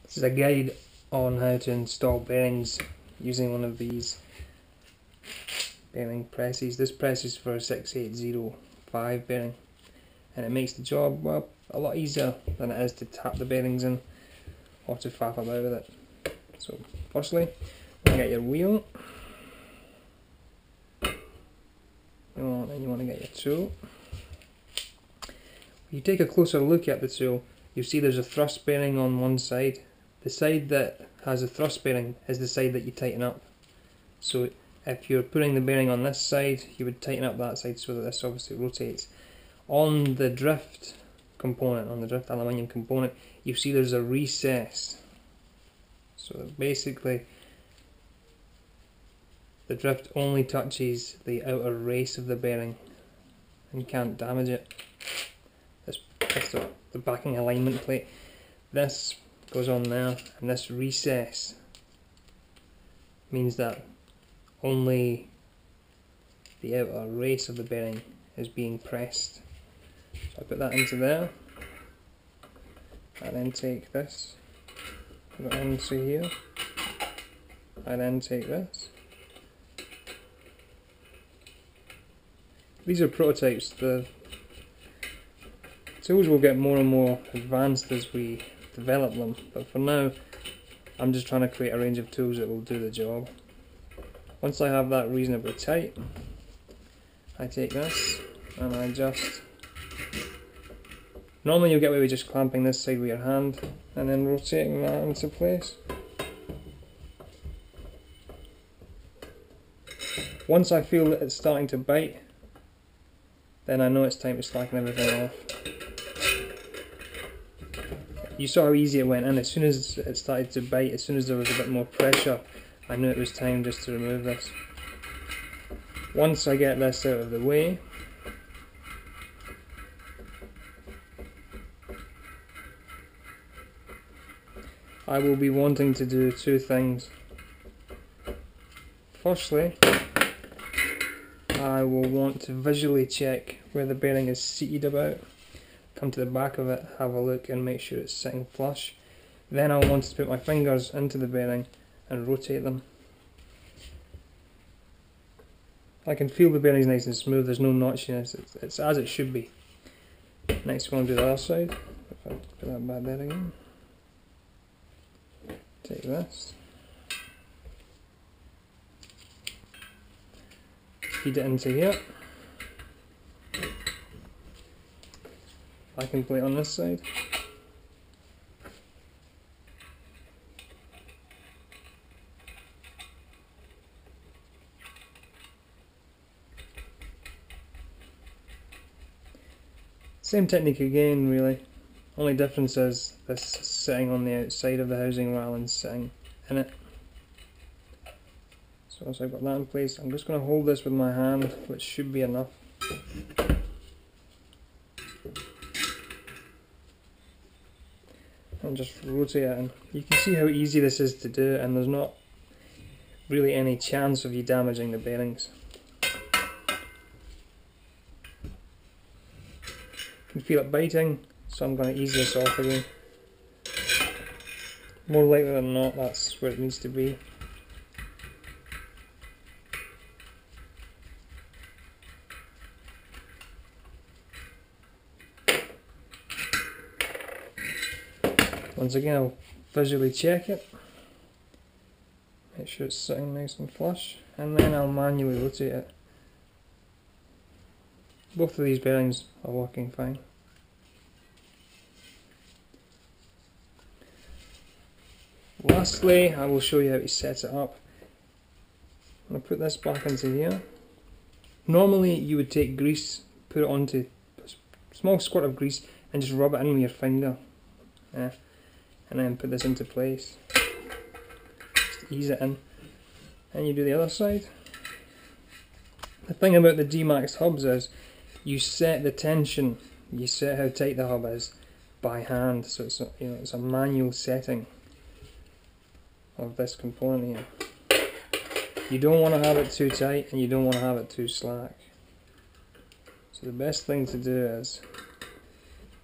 This is a guide on how to install bearings using one of these bearing presses. This press is for a 6805 bearing, and it makes the job, well, a lot easier than it is to tap the bearings in or to faff about with it. So firstly, you get your wheel, and you want to get your tool. If you take a closer look at the tool, you see there's a thrust bearing on one side. The side that has a thrust bearing is the side that you tighten up. So if you're putting the bearing on this side, you would tighten up that side so that this obviously rotates. On the drift component, on the drift aluminium component, you see there's a recess. So basically the drift only touches the outer race of the bearing and can't damage it. That's the backing alignment plate. This goes on there, and this recess means that only the outer race of the bearing is being pressed. So I put that into there. I then take this, put it onto here. I then take this. These are prototypes. The tools will get more and more advanced as we develop them, but for now I'm just trying to create a range of tools that will do the job. Once I have that reasonably tight, I take this and I just, normally you'll get away with just clamping this side with your hand and then rotating that into place. Once I feel that it's starting to bite, then I know it's time to slacken everything off. You saw how easy it went in. As soon as it started to bite, as soon as there was a bit more pressure, I knew it was time just to remove this. Once I get this out of the way, I will be wanting to do two things. Firstly, I will want to visually check where the bearing is seated about. Come to the back of it, have a look and make sure it's sitting flush. Then I'll want to put my fingers into the bearing and rotate them. I can feel the bearing's nice and smooth, there's no notchiness, it's as it should be. Next we'll do the other side. If I put that back there again. Take this. Feed it into here. Backing plate on this side. Same technique again, really. Only difference is this is sitting on the outside of the housing rather than sitting in it. So once I've got that in place, I'm just going to hold this with my hand, which should be enough. And just rotate it in. You can see how easy this is to do, and there's not really any chance of you damaging the bearings. You can feel it biting, so I'm going to ease this off again. More likely than not, that's where it needs to be. Once again, I'll visually check it, make sure it's sitting nice and flush, and then I'll manually rotate it. Both of these bearings are working fine. Lastly, I will show you how to set it up. I'm going to put this back into here. Normally you would take grease, put it onto a small squirt of grease and just rub it in with your finger. And then put this into place. Just ease it in. And you do the other side. The thing about the deemax hubs is you set the tension, you set how tight the hub is by hand, so it's it's a manual setting of this component here. You don't want to have it too tight and you don't want to have it too slack. So the best thing to do is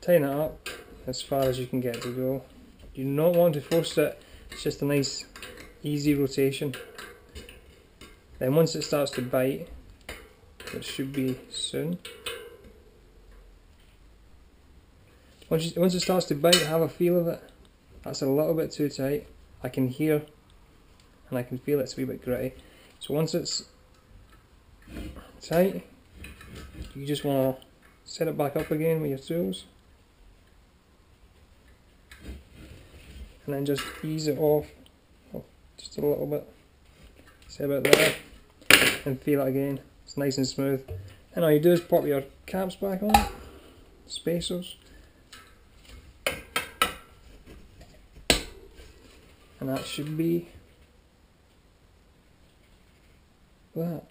tighten it up as far as you can get to go. You do not want to force it, it's just a nice easy rotation. Then once it starts to bite, which should be soon, once it starts to bite, have a feel of it. That's a little bit too tight. I can hear and I can feel it's a wee bit gritty. So once it's tight, you just want to set it back up again with your tools and then just ease it off, just a little bit, say about there, and feel it again. It's nice and smooth. And all you do is pop your caps back on, spacers, and that should be that.